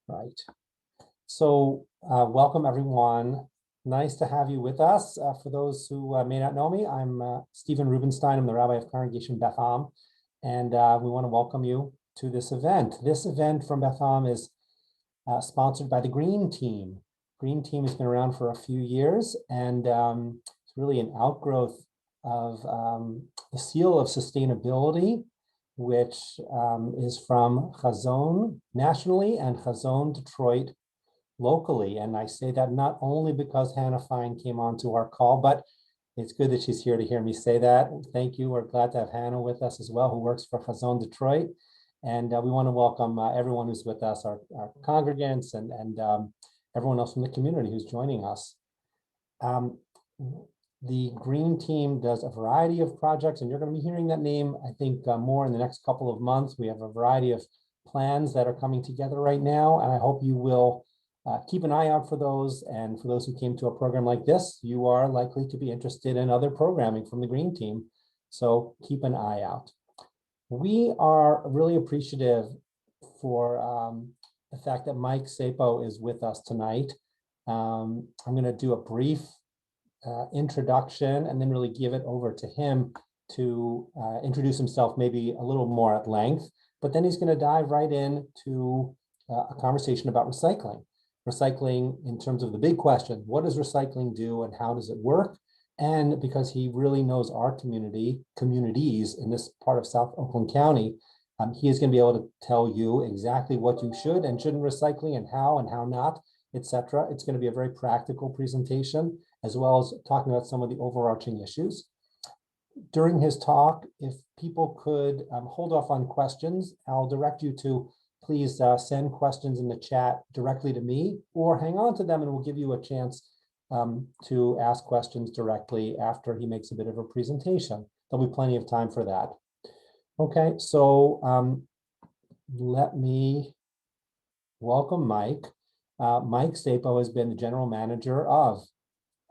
Right. So welcome everyone. Nice to have you with us. For those who may not know me, I'm Stephen Rubenstein. I'm the Rabbi of Congregation Beth Ahm, and we want to welcome you to this event. This event from Beth Ahm is sponsored by the Green Team. Green Team has been around for a few years, and it's really an outgrowth of the seal of sustainability, which is from Chazon nationally and Chazon Detroit locally. And I say that not only because Hannah Fine came onto our call, but it's good that she's here to hear me say that. Thank you. We're glad to have Hannah with us as well, who works for Chazon Detroit. And we want to welcome everyone who's with us, our congregants and everyone else from the community who's joining us. The Green Team does a variety of projects, and you're going to be hearing that name, I think, more in the next couple of months. We have a variety of plans that are coming together right now, and I hope you will keep an eye out for those. And for those who came to a program like this, you are likely to be interested in other programming from the Green Team, so keep an eye out. We are really appreciative for the fact that Mike Csapo is with us tonight. I'm going to do a brief introduction and then really give it over to him to introduce himself maybe a little more at length, but then he's going to dive right into a conversation about recycling. Recycling in terms of the big question, what does recycling do and how does it work? And because he really knows our communities in this part of South Oakland County, he is going to be able to tell you exactly what you should and shouldn't recycling and how not, etc. It's going to be a very practical presentation, as well as talking about some of the overarching issues. During his talk, if people could hold off on questions, I'll direct you to please send questions in the chat directly to me, or hang on to them and we'll give you a chance to ask questions directly after he makes a bit of a presentation. There'll be plenty of time for that. Okay, so let me welcome Mike. Mike Csapo has been the general manager of,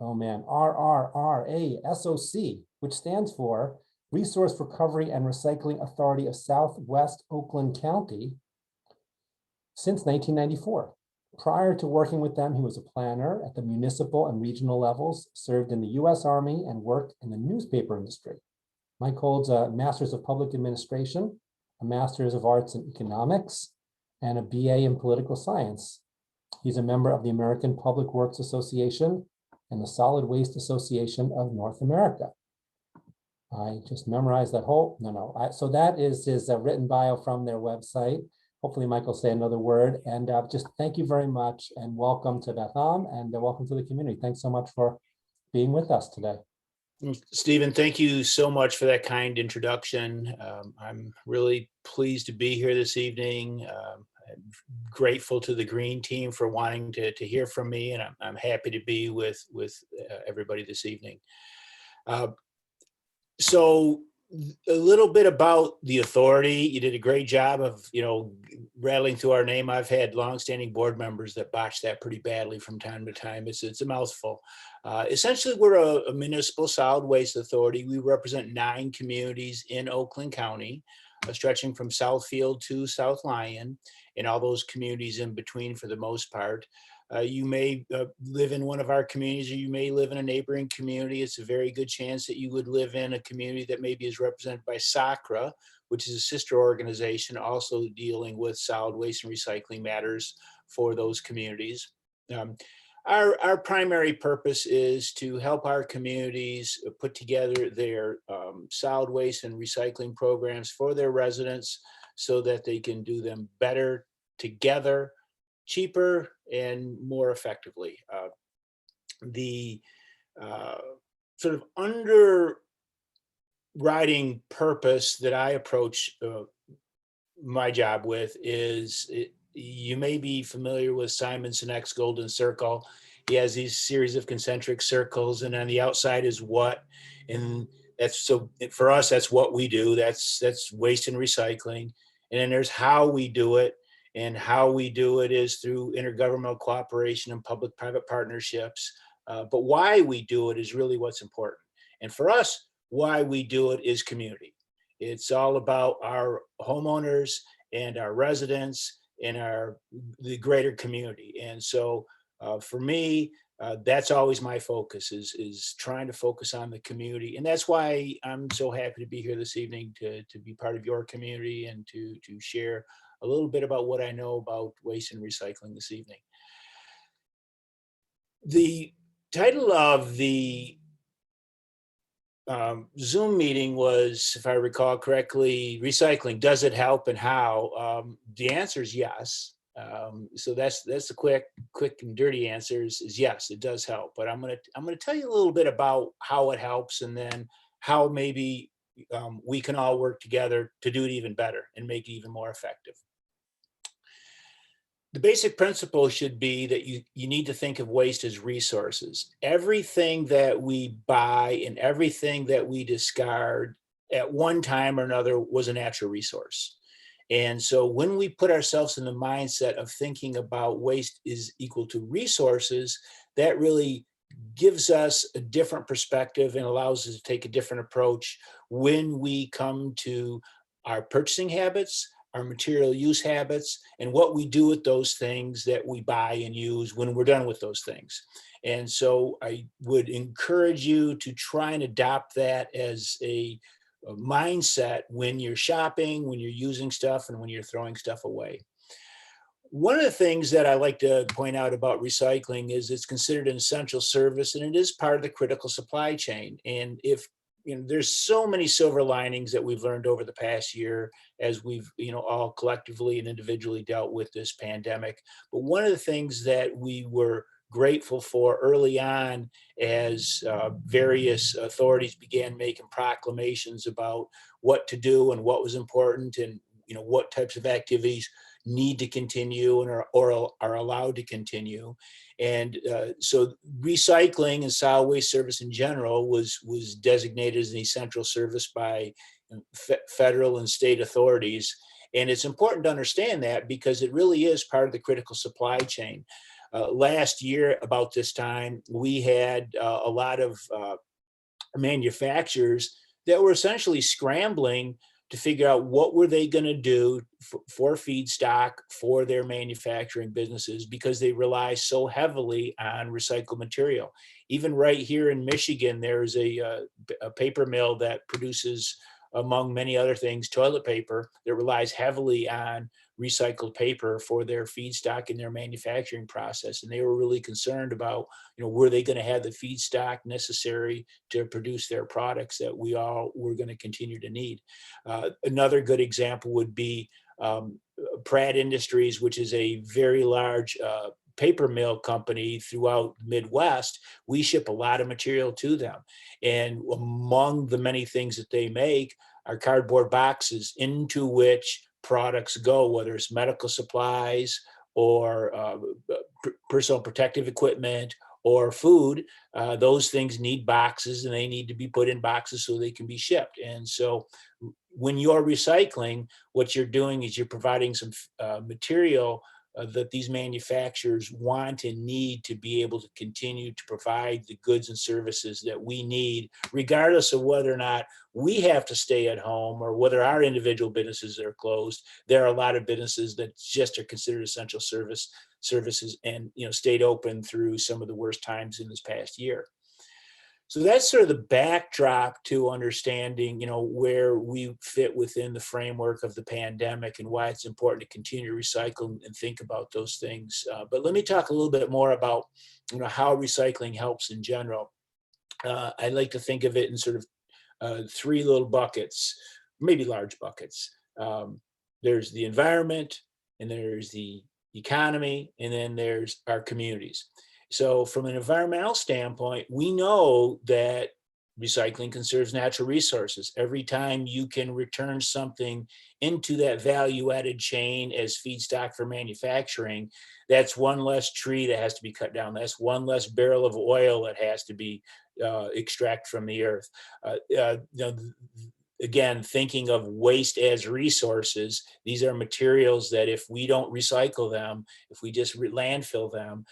RRRASOC, which stands for Resource Recovery and Recycling Authority of Southwest Oakland County, since 1994. Prior to working with them, he was a planner at the municipal and regional levels, served in the U.S. Army, and worked in the newspaper industry. Mike holds a Master's of Public Administration, a Master's of Arts in Economics, and a BA in Political Science. He's a member of the American Public Works Association and the Solid Waste Association of North America. I just memorized that whole, so that is his written bio from their website. Hopefully Mike will say another word, and just thank you very much and welcome to Beth Ahm and welcome to the community. Thanks so much for being with us today. Stephen, thank you so much for that kind introduction. I'm really pleased to be here this evening. I'm grateful to the Green Team for wanting to hear from me, and I'm happy to be with everybody this evening. So a little bit about the authority. You did a great job of, rattling through our name. I've had longstanding board members that botch that pretty badly from time to time. It's a mouthful. Essentially, we're a municipal solid waste authority. We represent 9 communities in Oakland County, stretching from Southfield to South Lyon, and all those communities in between for the most part. You may live in one of our communities, or you may live in a neighboring community. It's a very good chance that you would live in a community that maybe is represented by SACRA, which is a sister organization also dealing with solid waste and recycling matters for those communities. Our primary purpose is to help our communities put together their solid waste and recycling programs for their residents so that they can do them better together, cheaper, and more effectively. The sort of underwriting purpose that I approach my job with is, you may be familiar with Simon Sinek's Golden Circle. He has these series of concentric circles, and on the outside is what, and that's, so for us, that's what we do. That's waste and recycling. And then there's how we do it. And how we do it is through intergovernmental cooperation and public-private partnerships. But why we do it is really what's important. And for us, why we do it is community. It's all about our homeowners and our residents in the greater community. And so for me, that's always my focus is trying to focus on the community. And that's why I'm so happy to be here this evening to be part of your community and to share a little bit about what I know about waste and recycling this evening. The title of the Zoom meeting was, if I recall correctly, recycling. Does it help and how? The answer is yes. So that's the quick and dirty answer is yes, it does help. But I'm gonna tell you a little bit about how it helps, and then how maybe we can all work together to do it even better and make it even more effective. The basic principle should be that you need to think of waste as resources. Everything that we buy and everything that we discard at one time or another was a natural resource. And so when we put ourselves in the mindset of thinking about waste is equal to resources, that really gives us a different perspective and allows us to take a different approach when we come to our purchasing habits, our material use habits, and what we do with those things that we buy and use when we're done with those things. And so I would encourage you to try and adopt that as a mindset when you're shopping, when you're using stuff, and when you're throwing stuff away. One of the things that I like to point out about recycling is it's considered an essential service, and it is part of the critical supply chain. And if there's so many silver linings that we've learned over the past year as we've, all collectively and individually dealt with this pandemic. But one of the things that we were grateful for early on as various authorities began making proclamations about what to do and what was important and, what types of activities need to continue and are allowed to continue. And so recycling and solid waste service in general was designated as an essential service by federal and state authorities. And it's important to understand that because it really is part of the critical supply chain. Last year, about this time, we had a lot of manufacturers that were essentially scrambling to figure out what were they going to do for feedstock for their manufacturing businesses because they rely so heavily on recycled material. Even right here in Michigan, there's a paper mill that produces, among many other things, toilet paper that relies heavily on recycled paper for their feedstock in their manufacturing process. And they were really concerned about, were they going to have the feedstock necessary to produce their products that we all were going to continue to need. Another good example would be Pratt Industries, which is a very large paper mill company throughout the Midwest. We ship a lot of material to them. And among the many things that they make are cardboard boxes into which products go, whether it's medical supplies or personal protective equipment or food. Those things need boxes and they need to be put in boxes so they can be shipped. And so when you're recycling, what you're doing is you're providing some material that these manufacturers want and need to be able to continue to provide the goods and services that we need, regardless of whether or not we have to stay at home or whether our individual businesses are closed. There are a lot of businesses that just are considered essential services and stayed open through some of the worst times in this past year. So that's sort of the backdrop to understanding, where we fit within the framework of the pandemic and why it's important to continue to recycle and think about those things. But let me talk a little bit more about, how recycling helps in general. I like to think of it in sort of three little buckets, maybe large buckets. There's the environment, and there's the economy, and then there's our communities. So from an environmental standpoint, we know that recycling conserves natural resources. Every time you can return something into that value-added chain as feedstock for manufacturing, that's one less tree that has to be cut down. That's one less barrel of oil that has to be extracted from the earth. Again, thinking of waste as resources, these are materials that if we don't recycle them, if we just landfill them,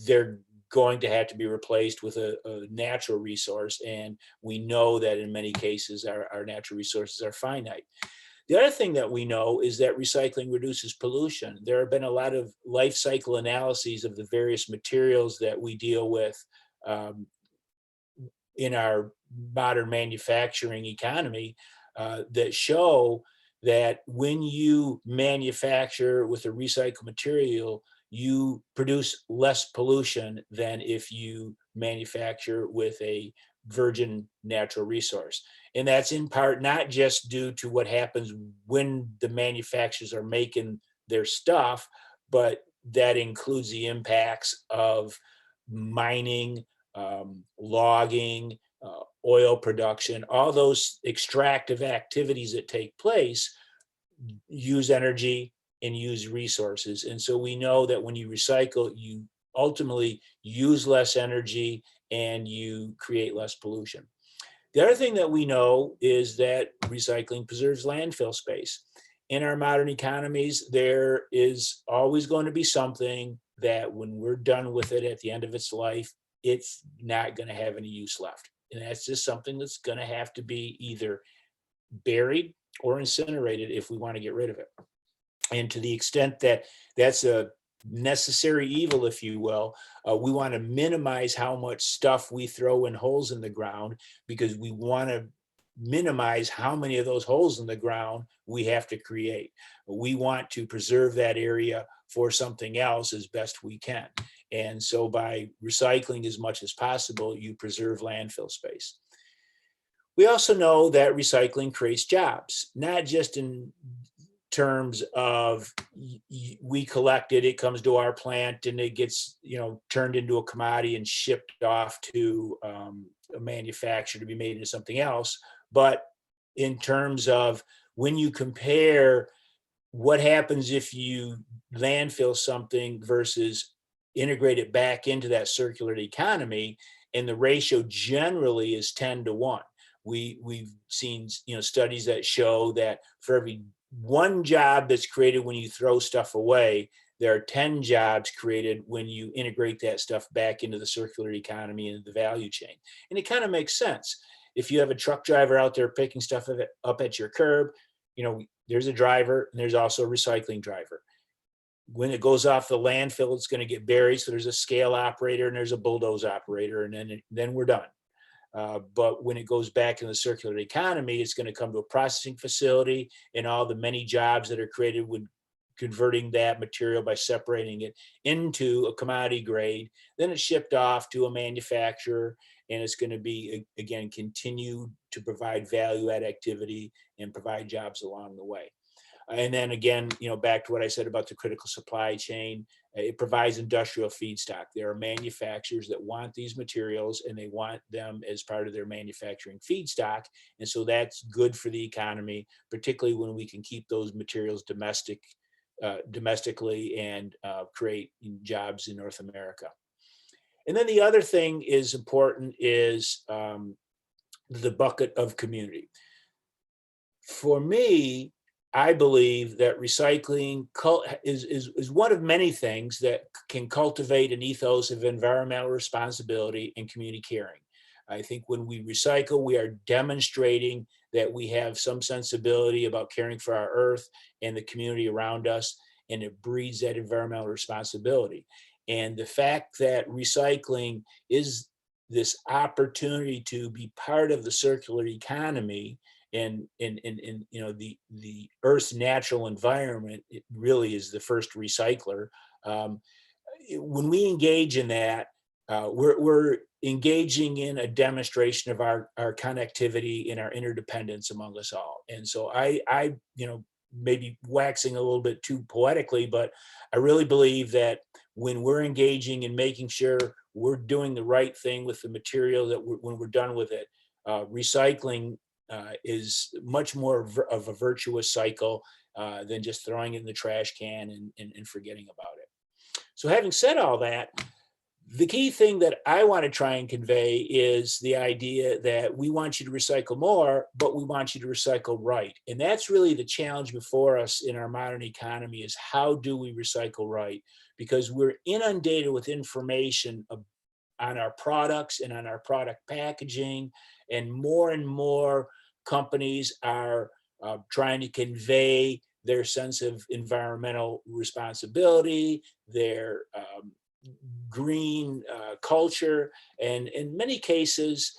they're going to have to be replaced with a natural resource. And we know that in many cases, our natural resources are finite. The other thing that we know is that recycling reduces pollution. There have been a lot of life cycle analyses of the various materials that we deal with um, in our modern manufacturing economy that show that when you manufacture with a recycled material, you produce less pollution than if you manufacture with a virgin natural resource. And that's in part not just due to what happens when the manufacturers are making their stuff, but that includes the impacts of mining, logging, oil production, all those extractive activities that take place use energy and use resources. And so we know that when you recycle, you ultimately use less energy and you create less pollution. The other thing that we know is that recycling preserves landfill space. In our modern economies, there is always going to be something that when we're done with it at the end of its life, it's not going to have any use left. And that's just something that's going to have to be either buried or incinerated if we want to get rid of it. And to the extent that that's a necessary evil, if you will, we want to minimize how much stuff we throw in holes in the ground, because we want to minimize how many of those holes in the ground we have to create. We want to preserve that area for something else as best we can. And so by recycling as much as possible, you preserve landfill space. We also know that recycling creates jobs, not just in terms of we collect it, it comes to our plant and it gets, turned into a commodity and shipped off to a manufacturer to be made into something else. But in terms of when you compare what happens if you landfill something versus integrate it back into that circular economy, and the ratio generally is 10 to 1. We've seen studies that show that for every one job that's created when you throw stuff away, there are 10 jobs created when you integrate that stuff back into the circular economy and the value chain. And it kind of makes sense. If you have a truck driver out there picking stuff up at your curb, there's a driver and there's also a recycling driver. When it goes off the landfill, it's going to get buried. So there's a scale operator and there's a bulldoze operator, and then we're done. But when it goes back in the circular economy, it's going to come to a processing facility, and all the many jobs that are created with converting that material by separating it into a commodity grade. Then it's shipped off to a manufacturer, and it's going to be, again, continue to provide value add activity and provide jobs along the way. And then again, back to what I said about the critical supply chain, it provides industrial feedstock. There are manufacturers that want these materials and they want them as part of their manufacturing feedstock. And so that's good for the economy, particularly when we can keep those materials domestically and create jobs in North America. And then the other thing is important is the bucket of community. For me, I believe that recycling is one of many things that can cultivate an ethos of environmental responsibility and community caring. I think when we recycle, we are demonstrating that we have some sensibility about caring for our earth and the community around us, and it breeds that environmental responsibility. And the fact that recycling is this opportunity to be part of the circular economy and the Earth's natural environment, it really is the first recycler. When we engage in that, we're engaging in a demonstration of our connectivity and our interdependence among us all. And so I maybe waxing a little bit too poetically, but I really believe that when we're engaging in making sure we're doing the right thing with the material, that when we're done with it, recycling is much more of a virtuous cycle than just throwing it in the trash can and forgetting about it. So having said all that, the key thing that I want to try and convey is the idea that we want you to recycle more, but we want you to recycle right. And that's really the challenge before us in our modern economy, is how do we recycle right? Because we're inundated with information on our products and on our product packaging, and more companies are trying to convey their sense of environmental responsibility, their green culture, and in many cases,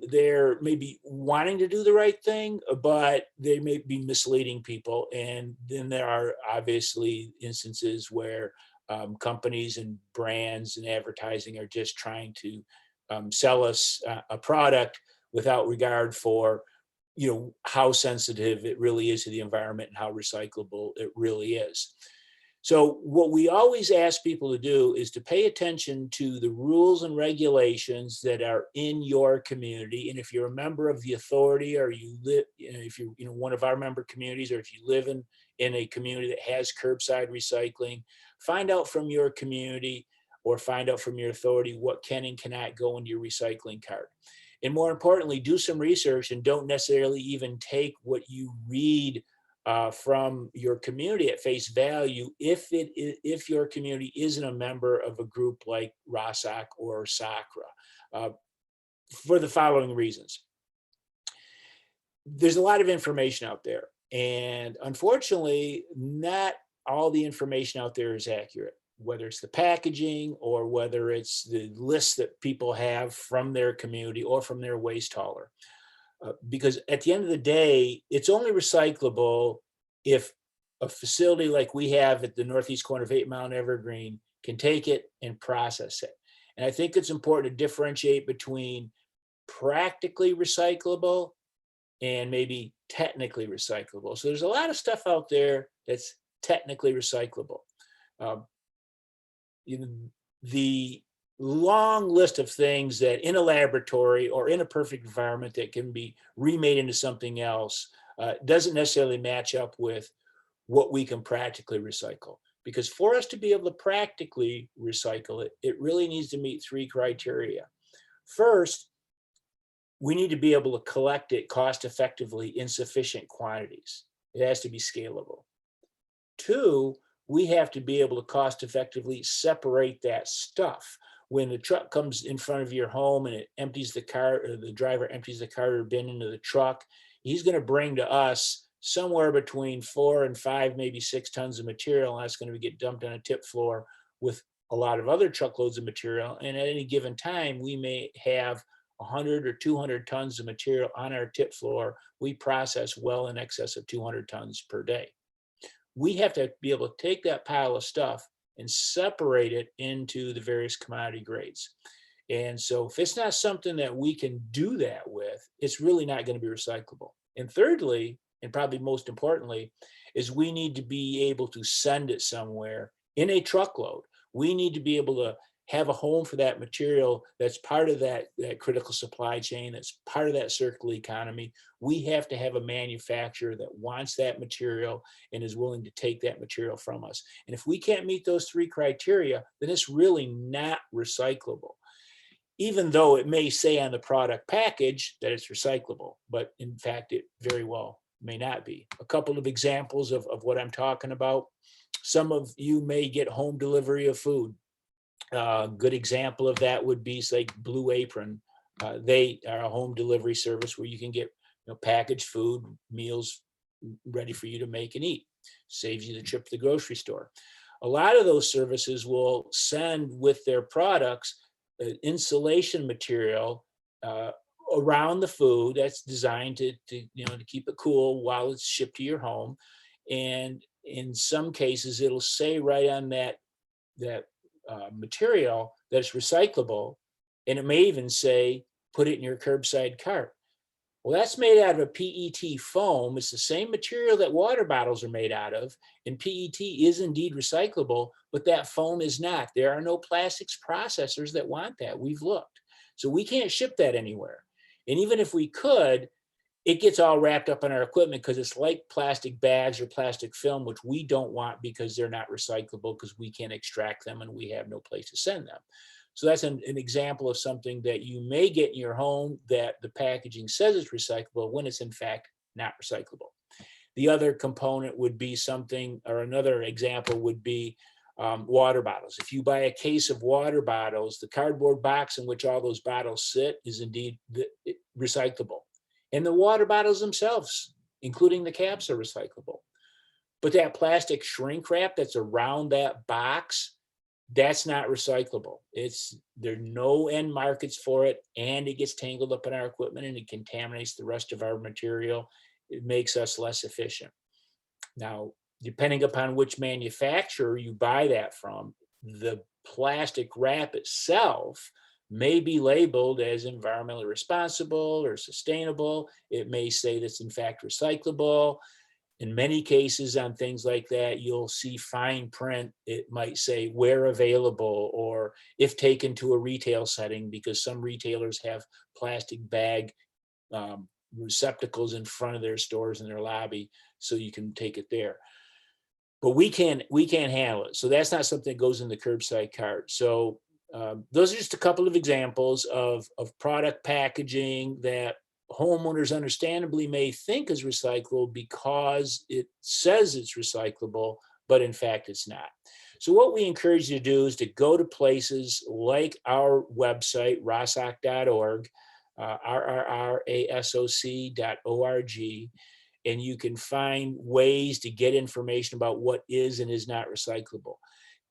they're maybe wanting to do the right thing, but they may be misleading people. And then there are obviously instances where companies and brands and advertising are just trying to sell us a product without regard for, you know, how sensitive it really is to the environment and how recyclable it really is. So what we always ask people to do is to pay attention to the rules and regulations that are in your community. And if you're a member of the authority, or you live, you know, if you're, you know, one of our member communities, or if you live in a community that has curbside recycling, find out from your community or find out from your authority what can and cannot go into your recycling cart. And more importantly, do some research and don't necessarily even take what you read from your community at face value if your community isn't a member of a group like RRRASOC or SACRA, for the following reasons. There's a lot of information out there, and unfortunately, not all the information out there is accurate, whether it's the packaging or whether it's the list that people have from their community or from their waste hauler. Because at the end of the day, it's only recyclable if a facility like we have at the northeast corner of 8 Mile and Evergreen can take it and process it. And I think it's important to differentiate between practically recyclable and maybe technically recyclable. So there's a lot of stuff out there that's technically recyclable. The long list of things that in a laboratory or in a perfect environment that can be remade into something else doesn't necessarily match up with what we can practically recycle. Because for us to be able to practically recycle it, it really needs to meet 3 criteria. First, we need to be able to collect it cost effectively in sufficient quantities. It has to be scalable. 2, we have to be able to cost effectively separate that stuff. When the truck comes in front of your home and it empties the cart, or the driver empties the cart or bin into the truck, he's going to bring to us somewhere between 4 and 5, maybe 6 tons of material, and that's going to get dumped on a tip floor with a lot of other truckloads of material. And at any given time, we may have 100 or 200 tons of material on our tip floor. We process well in excess of 200 tons per day. We have to be able to take that pile of stuff and separate it into the various commodity grades. And so if it's not something that we can do that with, it's really not going to be recyclable. And thirdly, and probably most importantly, is we need to be able to send it somewhere in a truckload. We need to be able to have a home for that material that's part of that critical supply chain, that's part of that circular economy. We have to have a manufacturer that wants that material and is willing to take that material from us. And if we can't meet those 3 criteria, then it's really not recyclable, even though it may say on the product package that it's recyclable, but in fact, it very well may not be. A couple of examples of what I'm talking about. Some of you may get home delivery of food. A good example of that would be like Blue Apron. They are a home delivery service where you can get packaged food, meals ready for you to make and eat. Saves you the trip to the grocery store. A lot of those services will send with their products insulation material around the food that's designed to keep it cool while it's shipped to your home. And in some cases, it'll say right on that material that's recyclable, and it may even say put it in your curbside cart. Well, that's made out of a PET foam. It's the same material that water bottles are made out of, and PET is indeed recyclable, but that foam is not. There are no plastics processors that want that. We've looked. So we can't ship that anywhere. And even if we could, it gets all wrapped up in our equipment because it's like plastic bags or plastic film, which we don't want because they're not recyclable, because we can't extract them and we have no place to send them. So that's an example of something that you may get in your home that the packaging says it's recyclable when it's in fact not recyclable. The other component would be something, or another example would be water bottles. If you buy a case of water bottles, the cardboard box in which all those bottles sit is indeed recyclable. And the water bottles themselves including the caps are recyclable. But that plastic shrink wrap that's around that box, that's not recyclable. There are no end markets for it, and it gets tangled up in our equipment and it contaminates the rest of our material. It makes us less efficient. Now, depending upon which manufacturer you buy that from, the plastic wrap itself may be labeled as environmentally responsible or sustainable. It may say that's in fact recyclable. In many cases on things like that, you'll see fine print. It might say where available or if taken to a retail setting, because some retailers have plastic bag receptacles in front of their stores in their lobby, so you can take it there. But we can't handle it. So that's not something that goes in the curbside cart. So those are just a couple of examples of product packaging that homeowners understandably may think is recyclable because it says it's recyclable, but in fact it's not. So what we encourage you to do is to go to places like our website, rasoc.org, RRRASOC.org, and you can find ways to get information about what is and is not recyclable.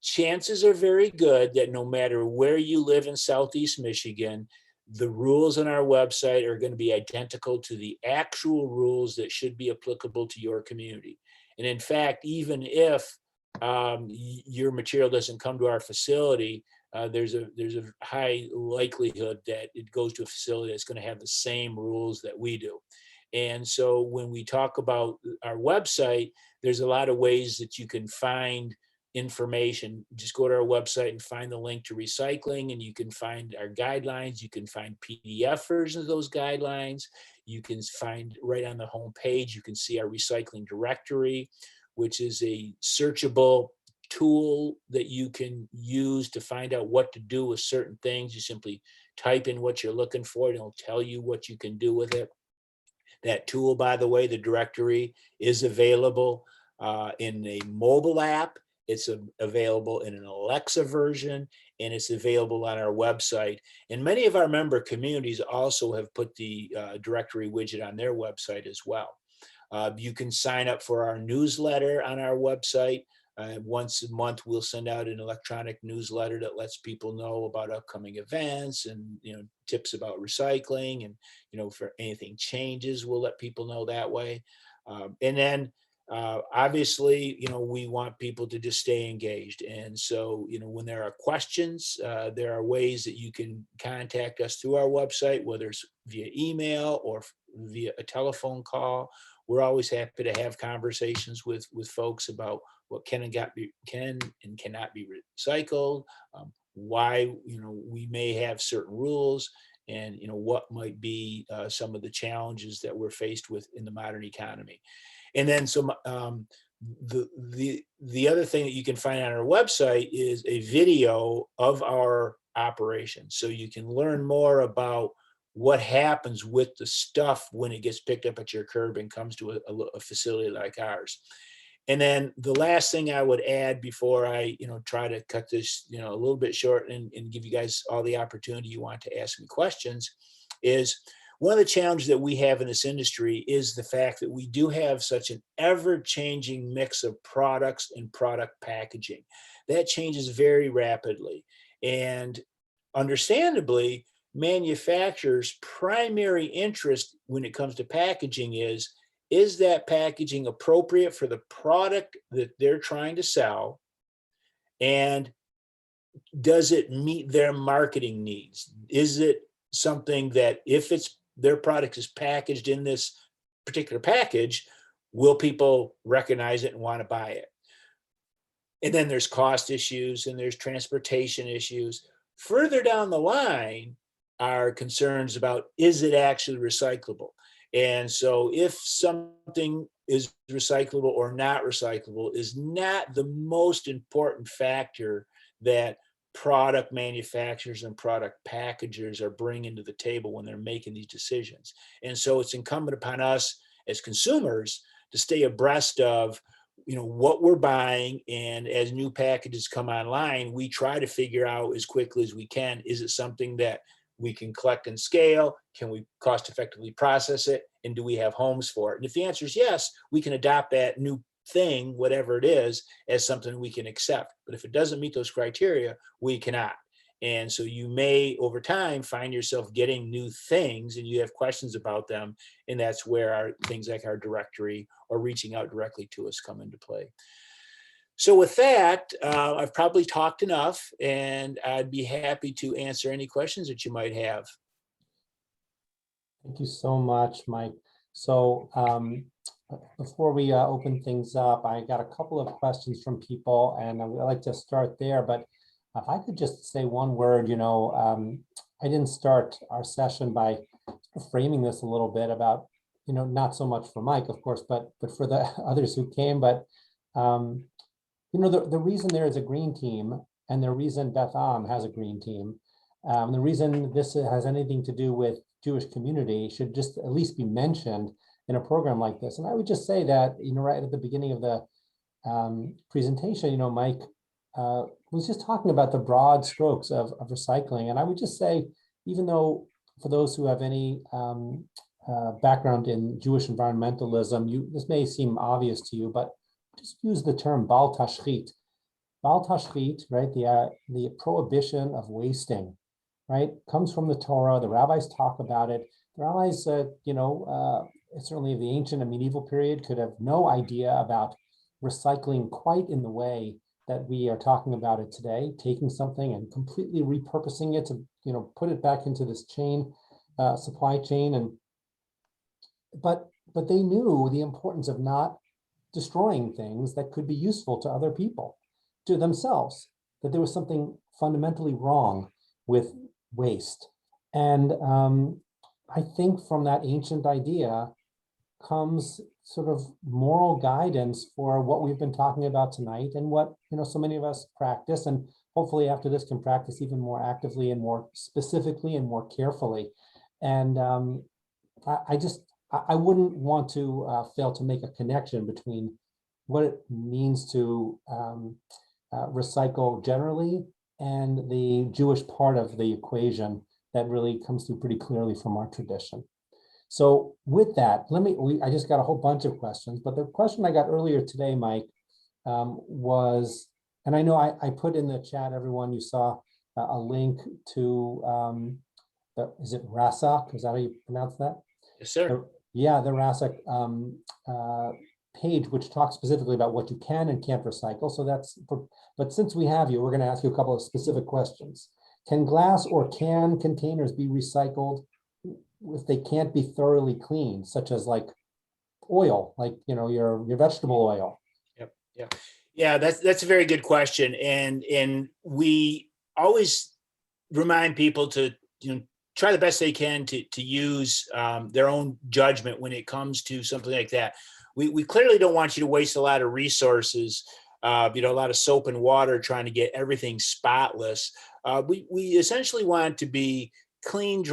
Chances are very good that no matter where you live in Southeast Michigan, the rules on our website are going to be identical to the actual rules that should be applicable to your community. And in fact, even if your material doesn't come to our facility, there's a high likelihood that it goes to a facility that's going to have the same rules that we do. And so when we talk about our website, there's a lot of ways that you can find information. Just go to our website and find the link to recycling, and you can find our guidelines. You can find PDF versions of those guidelines. You can find right on the home page, you can see our recycling directory, which is a searchable tool that you can use to find out what to do with certain things. You simply type in what you're looking for, and it'll tell you what you can do with it. That tool, by the way, the directory, is available in a mobile app. It's available in an Alexa version, and it's available on our website. And many of our member communities also have put the directory widget on their website as well. You can sign up for our newsletter on our website. Once a month, we'll send out an electronic newsletter that lets people know about upcoming events and tips about recycling, and for anything changes, we'll let people know that way. And then obviously, we want people to just stay engaged. And so, when there are questions, there are ways that you can contact us through our website, whether it's via email or via a telephone call. We're always happy to have conversations with folks about what can and cannot be recycled, why we may have certain rules, and what might be some of the challenges that we're faced with in the modern economy. And then the other thing that you can find on our website is a video of our operation, so you can learn more about what happens with the stuff when it gets picked up at your curb and comes to a facility like ours. And then the last thing I would add before I try to cut this a little bit short and give you guys all the opportunity you want to ask me questions is, one of the challenges that we have in this industry is the fact that we do have such an ever-changing mix of products and product packaging. That changes very rapidly. And understandably, manufacturers' primary interest when it comes to packaging is that packaging appropriate for the product that they're trying to sell? And does it meet their marketing needs? Is it something that if their product is packaged in this particular package, will people recognize it and want to buy it? And then there's cost issues and there's transportation issues. Further down the line are concerns about, is it actually recyclable? And so if something is recyclable or not recyclable is not the most important factor that product manufacturers and product packagers are bringing to the table when they're making these decisions. And so it's incumbent upon us as consumers to stay abreast of what we're buying, and as new packages come online, we try to figure out as quickly as we can, is it something that we can collect and scale? Can we cost effectively process it? And do we have homes for it? And if the answer is yes, we can adopt that new thing, whatever it is, as something we can accept. But if it doesn't meet those criteria, we cannot. And so you may, over time, find yourself getting new things and you have questions about them. And that's where our things like our directory or reaching out directly to us come into play. So with that, I've probably talked enough, and I'd be happy to answer any questions that you might have. Thank you so much, Mike. So before we open things up, I got a couple of questions from people, and I'd like to start there. But if I could just say one word, I didn't start our session by framing this a little bit about, not so much for Mike, of course, but for the others who came. But the reason there is a green team, and the reason Beth Ahm has a green team, the reason this has anything to do with Jewish community should just at least be mentioned in a program like this. And I would just say that, right at the beginning of the presentation, Mike was just talking about the broad strokes of recycling. And I would just say, even though for those who have any background in Jewish environmentalism, this may seem obvious to you, but just use the term Bal Tashchit. Bal Tashchit, right? The prohibition of wasting, right? Comes from the Torah. The rabbis talk about it. The rabbis, certainly of the ancient and medieval period, could have no idea about recycling quite in the way that we are talking about it today, taking something and completely repurposing it to, put it back into this supply chain. But they knew the importance of not destroying things that could be useful to other people, to themselves, that there was something fundamentally wrong with waste. And I think from that ancient idea comes sort of moral guidance for what we've been talking about tonight, and what so many of us practice, and hopefully after this can practice even more actively and more specifically and more carefully. And I wouldn't want to fail to make a connection between what it means to recycle generally and the Jewish part of the equation that really comes through pretty clearly from our tradition. So with that, I just got a whole bunch of questions, but the question I got earlier today, Mike, was, and I know I put in the chat, everyone, you saw a link to, is it RRRASOC? Is that how you pronounce that? Yes, sir. The RRRASOC page, which talks specifically about what you can and can't recycle. So but since we have you, we're going to ask you a couple of specific questions. Can glass or can containers be recycled if they can't be thoroughly cleaned, such as like oil, like your vegetable oil? Yeah, that's a very good question, and we always remind people to try the best they can to use their own judgment when it comes to something like that. We clearly don't want you to waste a lot of resources, a lot of soap and water trying to get everything spotless. We essentially want it to be clean,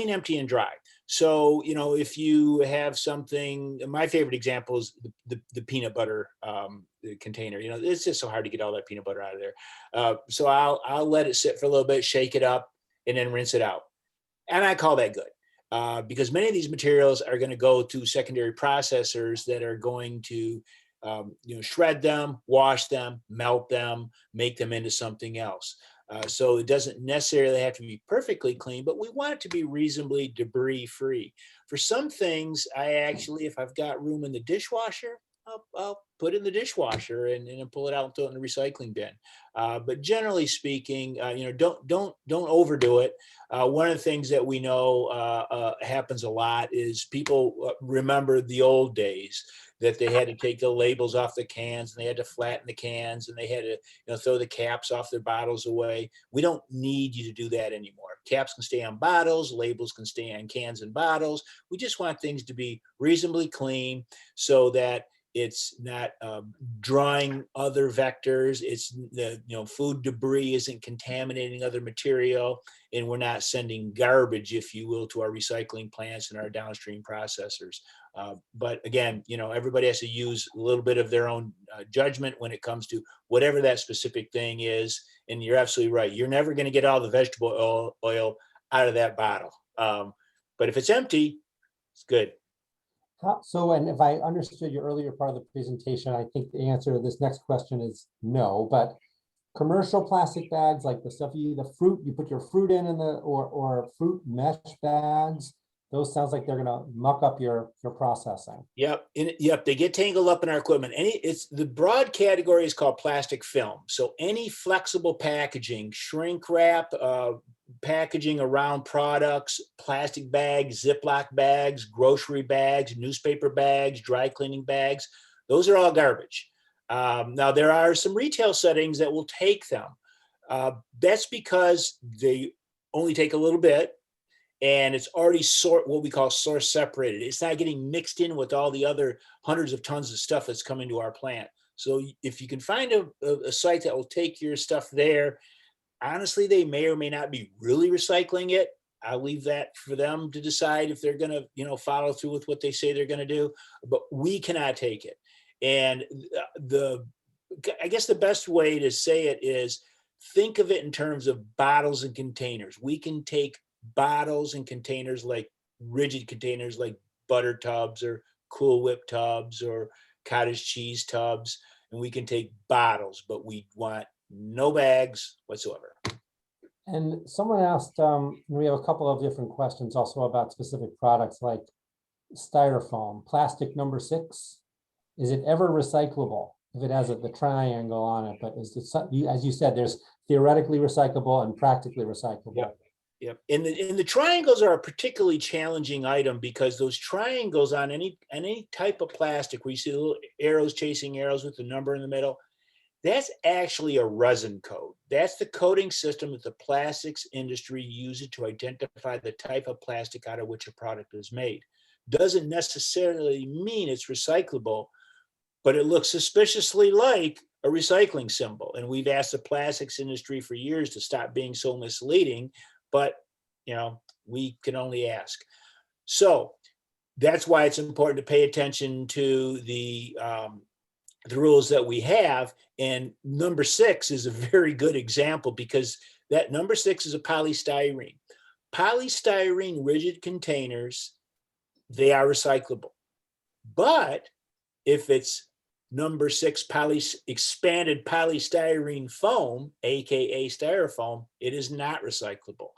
empty and dry. So, if you have something, my favorite example is the peanut butter container. It's just so hard to get all that peanut butter out of there. So I'll let it sit for a little bit, shake it up, and then rinse it out. And I call that good because many of these materials are going to go to secondary processors that are going to shred them, wash them, melt them, make them into something else. So it doesn't necessarily have to be perfectly clean, but we want it to be reasonably debris free. For some things, I actually, if I've got room in the dishwasher, I'll put it in the dishwasher and pull it out and throw it in the recycling bin. But generally speaking, don't overdo it. One of the things that we know happens a lot is people remember the old days, that they had to take the labels off the cans and they had to flatten the cans and they had to throw the caps off their bottles away. We don't need you to do that anymore. Caps can stay on bottles, labels can stay on cans and bottles. We just want things to be reasonably clean so that it's not drawing other vectors. It's food debris isn't contaminating other material, and we're not sending garbage, if you will, to our recycling plants and our downstream processors. But again, everybody has to use a little bit of their own judgment when it comes to whatever that specific thing is, And you're absolutely right. You're never going to get all the vegetable oil out of that bottle. But if it's empty, it's good. So, and if I understood your earlier part of the presentation, I think the answer to this next question is no, but commercial plastic bags, like the stuff the fruit, you put your fruit in the, or fruit mesh bags, those sounds like they're gonna muck up your processing. Yep. Yep. They get tangled up in our equipment. It's the broad category is called plastic film. So any flexible packaging, shrink wrap, packaging around products, plastic bags, Ziploc bags, grocery bags, newspaper bags, dry cleaning bags, those are all garbage. Now there are some retail settings that will take them. That's because they only take a little bit. And it's already what we call source separated. It's not getting mixed in with all the other hundreds of tons of stuff that's coming to our plant. So if you can find a site that will take your stuff there, honestly, they may or may not be really recycling it. I'll leave that for them to decide if they're going to, follow through with what they say they're going to do. But we cannot take it. And I guess the best way to say it is think of it in terms of bottles and containers. We can take bottles and containers, like rigid containers like butter tubs or Cool Whip tubs or cottage cheese tubs, and we can take bottles, but we want no bags whatsoever. And someone asked, we have a couple of different questions also about specific products like styrofoam, plastic number 6. Is it ever recyclable if it has the triangle on it? But is it, as you said, there's theoretically recyclable and practically recyclable. Yep. Yep. And the triangles are a particularly challenging item because those triangles on any type of plastic where you see little arrows chasing arrows with the number in the middle, that's actually a resin code. That's the coding system that the plastics industry uses to identify the type of plastic out of which a product is made. Doesn't necessarily mean it's recyclable, but it looks suspiciously like a recycling symbol. And we've asked the plastics industry for years to stop being so misleading. But, we can only ask. So that's why it's important to pay attention to the rules that we have. And number 6 is a very good example because that number 6 is a polystyrene. Polystyrene rigid containers, they are recyclable. But if it's number 6 expanded polystyrene foam, AKA styrofoam, it is not recyclable.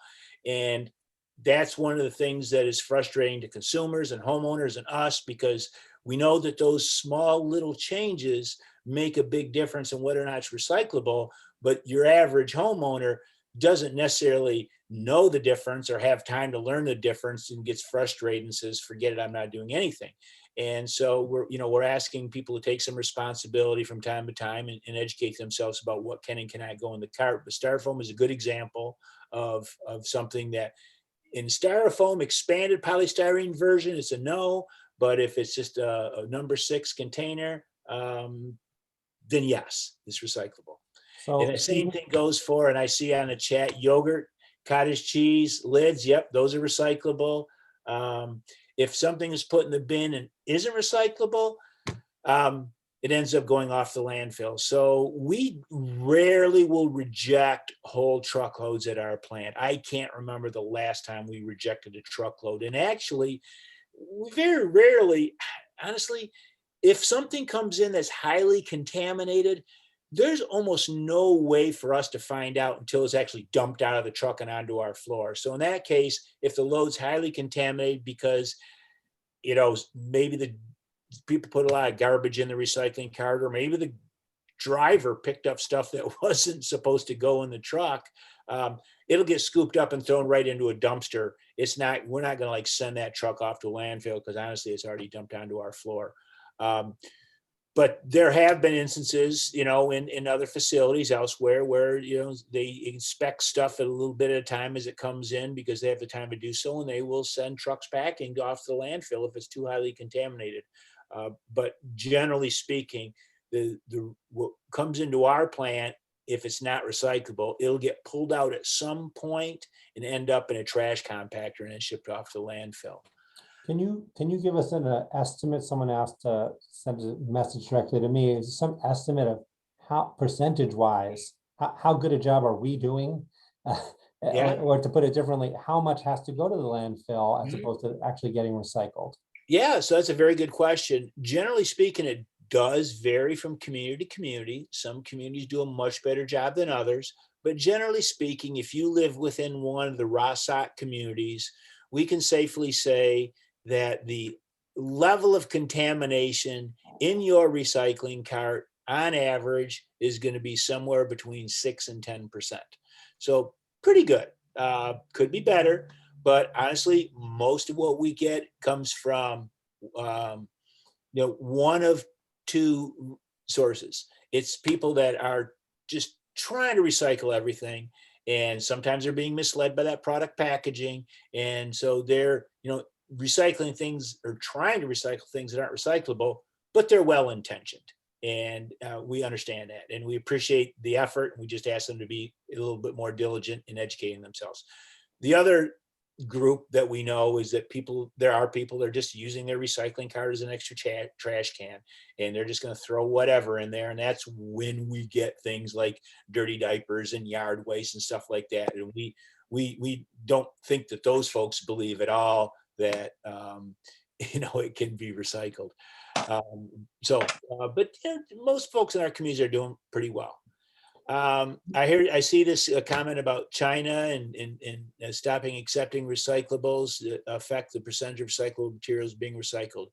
And that's one of the things that is frustrating to consumers and homeowners and us, because we know that those small little changes make a big difference in whether or not it's recyclable, but your average homeowner doesn't necessarily know the difference or have time to learn the difference and gets frustrated and says, forget it, I'm not doing anything. And so we're asking people to take some responsibility from time to time and educate themselves about what can and cannot go in the cart. But styrofoam is a good example of something that in styrofoam expanded polystyrene version, it's a no. But if it's just a number 6 container, then yes, it's recyclable. So, and the same thing goes for, and I see on the chat, yogurt, cottage cheese, lids. Yep, those are recyclable. If something is put in the bin and isn't recyclable, it ends up going off the landfill. So we rarely will reject whole truckloads at our plant. I can't remember the last time we rejected a truckload. And actually, we very rarely, honestly, if something comes in that's highly contaminated, there's almost no way for us to find out until it's actually dumped out of the truck and onto our floor. So in that case, if the load's highly contaminated because, maybe the people put a lot of garbage in the recycling cart, or maybe the driver picked up stuff that wasn't supposed to go in the truck, it'll get scooped up and thrown right into a dumpster. We're not going to send that truck off to a landfill because honestly, it's already dumped onto our floor. But there have been instances, in other facilities elsewhere where, they inspect stuff at a little bit at a time as it comes in because they have the time to do so, and they will send trucks packing off the landfill if it's too highly contaminated. But generally speaking, what comes into our plant, if it's not recyclable, it'll get pulled out at some point and end up in a trash compactor and then shipped off to landfill. Can you give us an estimate? Someone asked to send a message directly to me. Is some estimate of how percentage-wise how good a job are we doing? Yeah. Or to put it differently, how much has to go to the landfill as Mhm. opposed to actually getting recycled? Yeah, so that's a very good question. Generally speaking, it does vary from community to community. Some communities do a much better job than others. But generally speaking, if you live within one of the RRRASOC communities, we can safely say that the level of contamination in your recycling cart on average is going to be somewhere between 6 and 10%. So pretty good. Could be better, but honestly, most of what we get comes from um, one of two sources. It's people that are just trying to recycle everything, and sometimes they're being misled by that product packaging, and so they're recycling things or trying to recycle things that aren't recyclable, but they're well intentioned. And we understand that, and we appreciate the effort. And we just ask them to be a little bit more diligent in educating themselves. The other group that we know is that there are people that are just using their recycling cart as an extra trash can, and they're just going to throw whatever in there. And that's when we get things like dirty diapers and yard waste and stuff like that. And we don't think that those folks believe at all that it can be recycled. But most folks in our communities are doing pretty well. I see this comment about China and stopping accepting recyclables that affect the percentage of recyclable materials being recycled.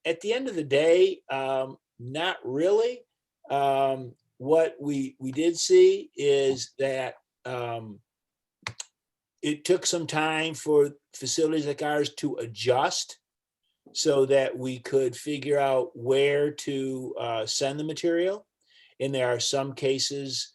At the end of the day, not really. What we did see is that it took some time for facilities like ours to adjust so that we could figure out where to send the material. And there are some cases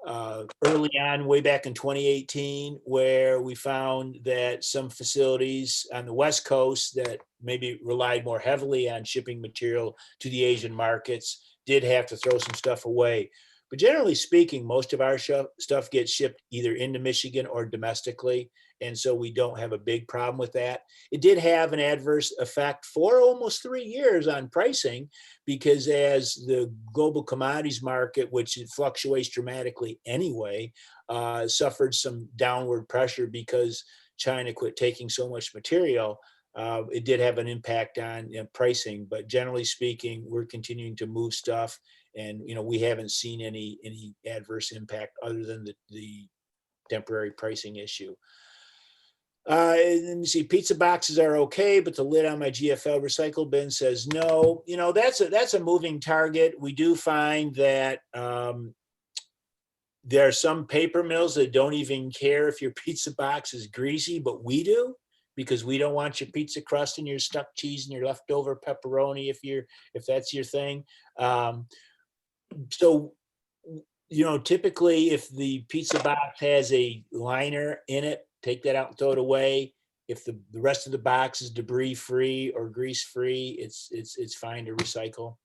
early on, way back in 2018, where we found that some facilities on the West Coast that maybe relied more heavily on shipping material to the Asian markets did have to throw some stuff away. But generally speaking, most of our stuff gets shipped either into Michigan or domestically. And so we don't have a big problem with that. It did have an adverse effect for almost 3 years on pricing, because as the global commodities market, which fluctuates dramatically anyway, suffered some downward pressure because China quit taking so much material. It did have an impact on pricing, but generally speaking, we're continuing to move stuff, and we haven't seen any adverse impact other than the temporary pricing issue. Let me see. Pizza boxes are okay, but the lid on my GFL recycle bin says no. That's a moving target. We do find that there are some paper mills that don't even care if your pizza box is greasy, but we do, because we don't want your pizza crust and your stuck cheese and your leftover pepperoni if that's your thing. So typically if the pizza box has a liner in it, take that out and throw it away. If the rest of the box is debris free or grease free, it's fine to recycle.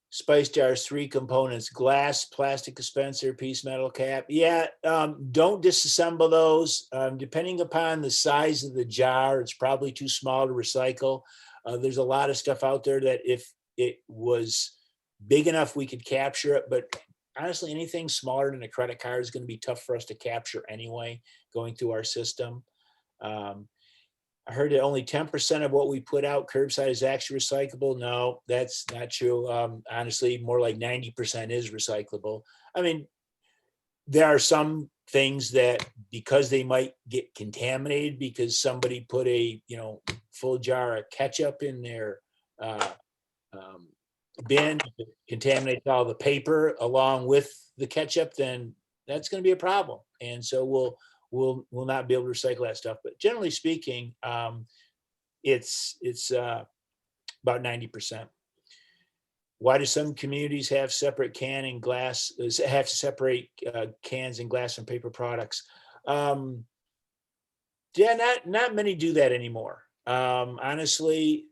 Spice jars, 3 components: glass, plastic dispenser, piece metal cap. Yeah, don't disassemble those. Depending upon the size of the jar, it's probably too small to recycle. There's a lot of stuff out there that if it was big enough, we could capture it, but honestly, anything smaller than a credit card is going to be tough for us to capture anyway, going through our system. I heard that only 10% of what we put out curbside is actually recyclable. No, that's not true. Honestly, more like 90% is recyclable. I mean, there are some things that, because they might get contaminated because somebody put a full jar of ketchup in their bin, contaminates all the paper along with the ketchup, then that's going to be a problem. And so we'll not be able to recycle that stuff. But generally speaking, it's about 90%. Why do some communities have separate can and glass? Have to separate cans and glass from paper products? Yeah, not many do that anymore. Honestly,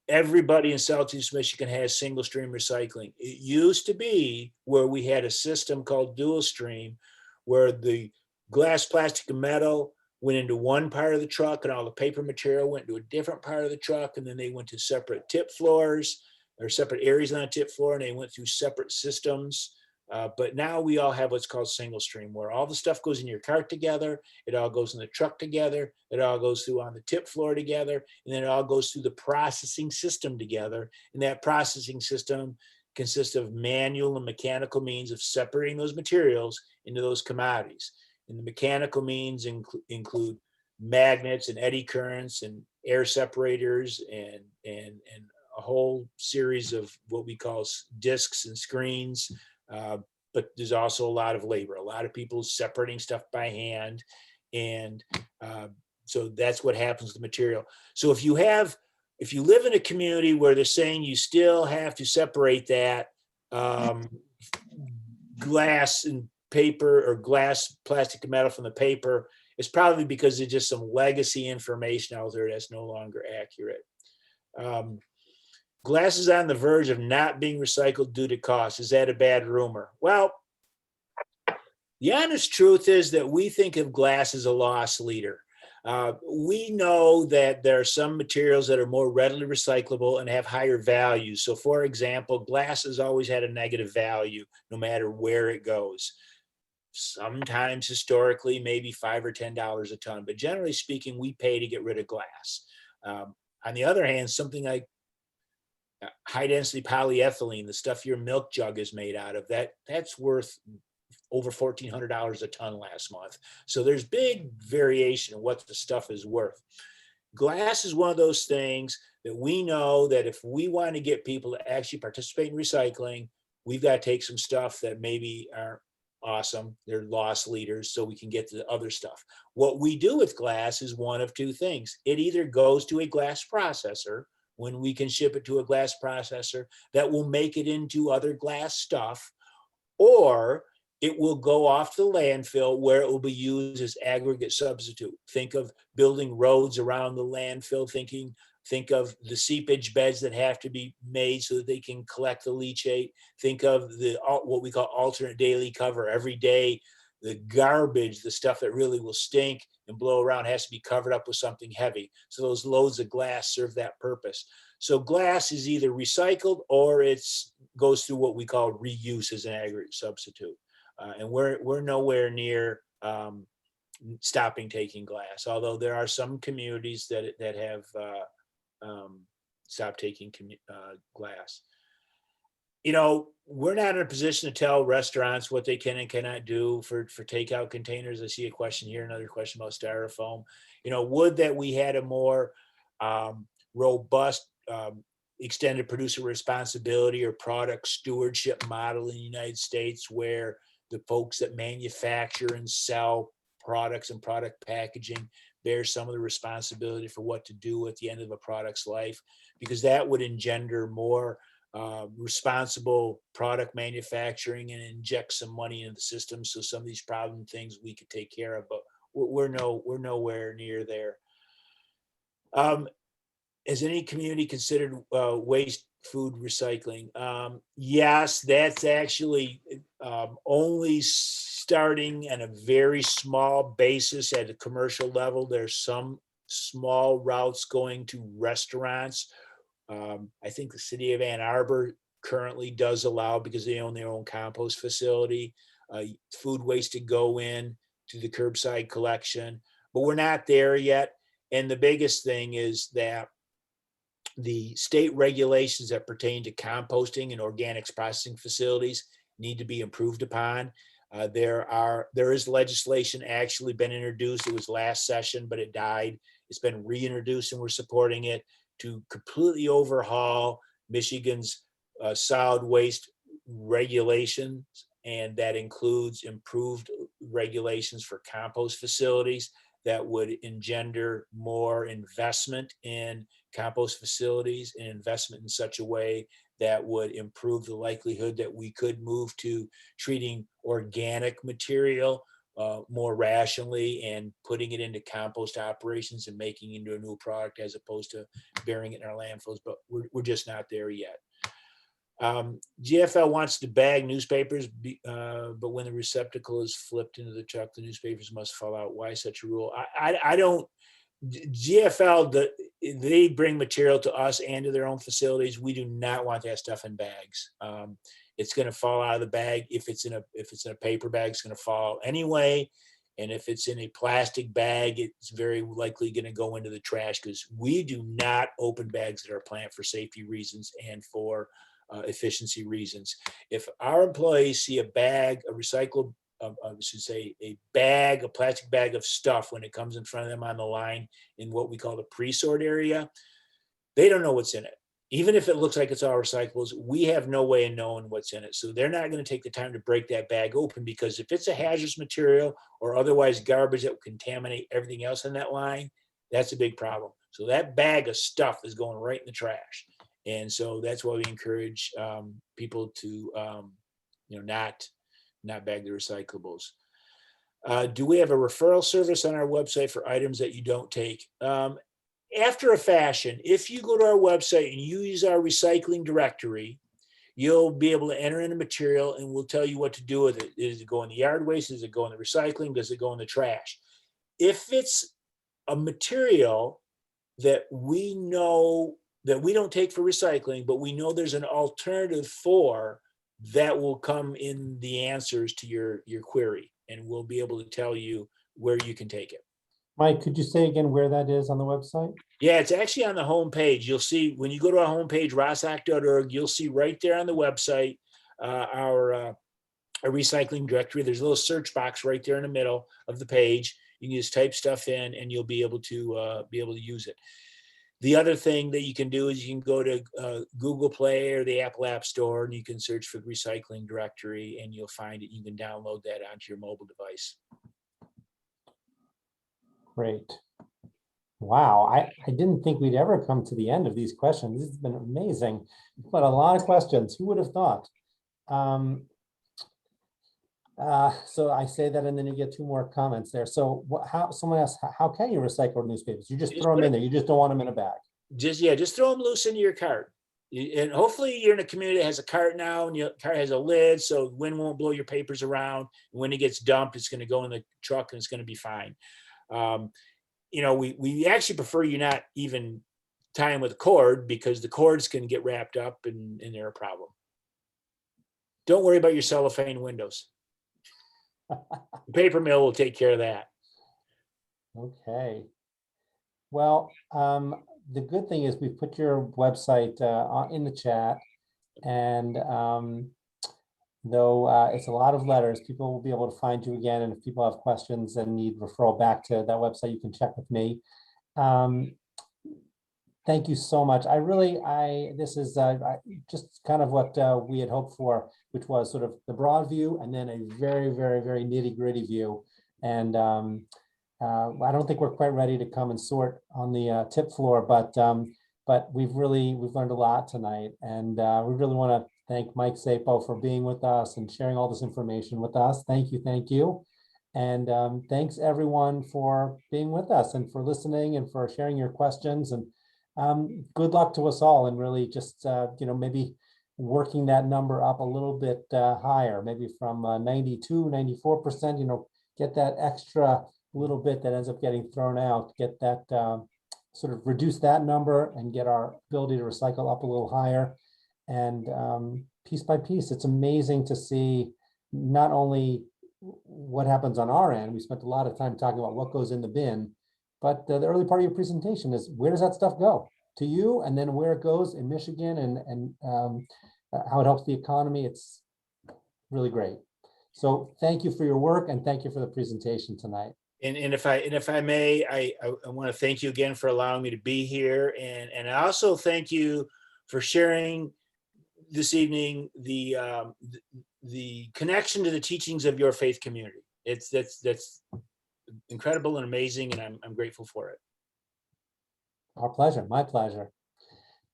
everybody in Southeast Michigan has single stream recycling. It used to be where we had a system called dual stream, where the glass, plastic, and metal went into one part of the truck and all the paper material went to a different part of the truck, and then they went to separate tip floors. or separate areas on the tip floor, and they went through separate systems. But now we all have what's called single stream, where all the stuff goes in your cart together, it all goes in the truck together, it all goes through on the tip floor together, and then it all goes through the processing system together. And that processing system consists of manual and mechanical means of separating those materials into those commodities. And the mechanical means include magnets and eddy currents and air separators and a whole series of what we call discs and screens. But there's also a lot of labor, a lot of people separating stuff by hand. And so that's what happens with the material. So if you live in a community where they're saying you still have to separate that glass and paper, or glass, plastic, and metal from the paper, it's probably because there's just some legacy information out there that's no longer accurate. Glass is on the verge of not being recycled due to cost. Is that a bad rumor? Well, the honest truth is that we think of glass as a loss leader. We know that there are some materials that are more readily recyclable and have higher values. So for example, glass has always had a negative value no matter where it goes. Sometimes historically, maybe $5 or $10 a ton, but generally speaking, we pay to get rid of glass. On the other hand, something like high density polyethylene, the stuff your milk jug is made out of, that's worth over $1,400 a ton last month. So there's big variation in what the stuff is worth. Glass is one of those things that we know that if we want to get people to actually participate in recycling, we've got to take some stuff that maybe aren't awesome, they're loss leaders, so we can get to the other stuff. What we do with glass is one of two things. It either goes to a glass processor, when we can ship it to a glass processor that will make it into other glass stuff, or it will go off to the landfill where it will be used as aggregate substitute. Think of building roads around the landfill, think of the seepage beds that have to be made so that they can collect the leachate. Think of what we call alternate daily cover. Every day, the garbage, the stuff that really will stink and blow around, has to be covered up with something heavy. So those loads of glass serve that purpose. So glass is either recycled or it goes through what we call reuse as an aggregate substitute. And we're nowhere near stopping taking glass, although there are some communities that have stopped taking glass. You know, we're not in a position to tell restaurants what they can and cannot do for takeout containers. I see a question here, another question about styrofoam. You know, would that we had a more robust extended producer responsibility or product stewardship model in the United States, where the folks that manufacture and sell products and product packaging bear some of the responsibility for what to do at the end of a product's life, because that would engender more responsible product manufacturing and inject some money into the system. So some of these problem things we could take care of, but we're nowhere near there. Has any community considered waste food recycling? Yes, that's actually only starting at a very small basis at a commercial level. There's some small routes going to restaurants. I think the city of Ann Arbor currently does allow, because they own their own compost facility, food waste to go in to the curbside collection, but we're not there yet. And the biggest thing is that the state regulations that pertain to composting and organics processing facilities need to be improved upon. There is legislation actually been introduced. It was last session, but it died. It's been reintroduced and we're supporting it to completely overhaul Michigan's solid waste regulations. And that includes improved regulations for compost facilities that would engender more investment in compost facilities and investment in such a way that would improve the likelihood that we could move to treating organic material more rationally and putting it into compost operations and making it into a new product as opposed to burying it in our landfills, but we're just not there yet. GFL wants to bag newspapers, but when the receptacle is flipped into the truck, the newspapers must fall out. Why such a rule? I don't GFL, they bring material to us and to their own facilities. We do not want that stuff in bags. It's going to fall out of the bag. If it's in a paper bag, it's going to fall anyway. And if it's in a plastic bag, it's very likely going to go into the trash, because we do not open bags at our plant for safety reasons and for efficiency reasons. If our employees see a bag, a recyclable, I should say a plastic bag of stuff when it comes in front of them on the line in what we call the pre-sort area, they don't know what's in it. Even if it looks like it's all recyclables, we have no way of knowing what's in it. So they're not going to take the time to break that bag open, because if it's a hazardous material or otherwise garbage that will contaminate everything else in that line, that's a big problem. So that bag of stuff is going right in the trash. And so that's why we encourage people to, not bag the recyclables. Do we have a referral service on our website for items that you don't take? After a fashion, if you go to our website and you use our recycling directory, you'll be able to enter in a material and we'll tell you what to do with it. Does it go in the yard waste? Does it go in the recycling? Does it go in the trash? If it's a material that we know that we don't take for recycling, but we know there's an alternative for, that will come in the answers to your query, and we'll be able to tell you where you can take it. Mike, could you say again where that is on the website? Yeah, it's actually on the home page. You'll see when you go to our homepage, RRRASOC.org, you'll see right there on the website our recycling directory. There's a little search box right there in the middle of the page. You can just type stuff in and you'll be able to use it. The other thing that you can do is you can go to Google Play or the Apple App Store, and you can search for the recycling directory and you'll find it. You can download that onto your mobile device. Great. Wow, I didn't think we'd ever come to the end of these questions. This has been amazing. But a lot of questions. Who would have thought? So I say that, and then you get 2 more comments there. So how, someone asked, how can you recycle newspapers? You just throw them in there. You just don't want them in a bag. Just throw them loose into your cart. And hopefully you're in a community that has a cart now, and your cart has a lid, so wind won't blow your papers around. When it gets dumped, it's going to go in the truck and it's going to be fine. We actually prefer you not even tie them with a cord, because the cords can get wrapped up and they're a problem. Don't worry about your cellophane windows. The paper mill will take care of that. Okay. Well, the good thing is we put your website in the chat, and though it's a lot of letters, people will be able to find you again. And if people have questions and need referral back to that website, you can check with me. Thank you so much. This is just kind of what we had hoped for, which was sort of the broad view and then a very, very, very nitty gritty view. And I don't think we're quite ready to come and sort on the tip floor, but we've learned a lot tonight. And we really want to thank Mike Csapo for being with us and sharing all this information with us. Thank you. Thank you. And thanks everyone for being with us and for listening and for sharing your questions. And good luck to us all, and really just, maybe working that number up a little bit higher, maybe from 92, 94%, get that extra little bit that ends up getting thrown out, get that sort of reduce that number and get our ability to recycle up a little higher. And piece by piece, it's amazing to see not only what happens on our end. We spent a lot of time talking about what goes in the bin, but the early part of your presentation is where does that stuff go to you, and then where it goes in Michigan, and how it helps the economy. It's really great. So thank you for your work, and thank you for the presentation tonight. And if I may, I want to thank you again for allowing me to be here, and I also thank you for sharing this evening the connection to the teachings of your faith community. That's incredible and amazing, and I'm grateful for it. Our pleasure, my pleasure.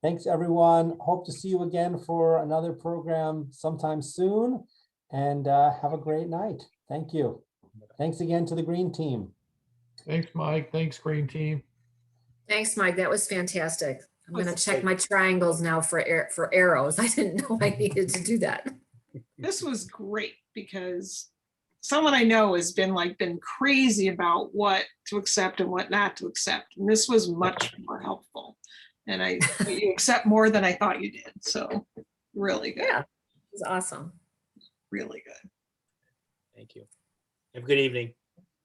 Thanks everyone. Hope to see you again for another program sometime soon, and have a great night. Thank you. Thanks again to the Green Team. Thanks, Mike. Thanks, Green Team. Thanks, Mike. That was fantastic. I'm going to check my triangles now for arrows. I didn't know I needed to do that. This was great because someone I know has been crazy about what to accept and what not to accept. And this was much more helpful. And you accept more than I thought you did. So really good. Yeah, it was awesome. Really good. Thank you. Have a good evening.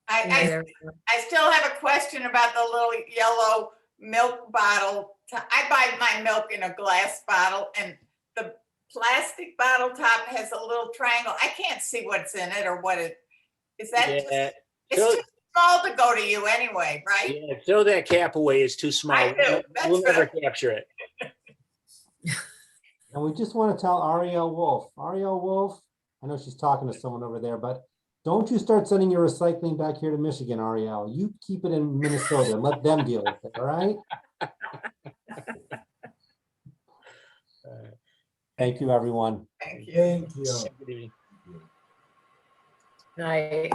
Good night, everyone. I still have a question about the little yellow milk bottle. I buy my milk in a glass bottle, and the plastic bottle top has a little triangle. I can't see what's in it or what it is. That Yeah, it's so- too small to go to you anyway, right? Yeah, throw that cap away. It's too small. I do. That's We'll never good. capture it. And we just want to tell Ariel Wolf, I know she's talking to someone over there, but don't you start sending your recycling back here to Michigan, Ariel. You keep it in Minnesota and let them deal with it, all right? Thank you, everyone. Thank you. Thank you. Have a good evening. Night.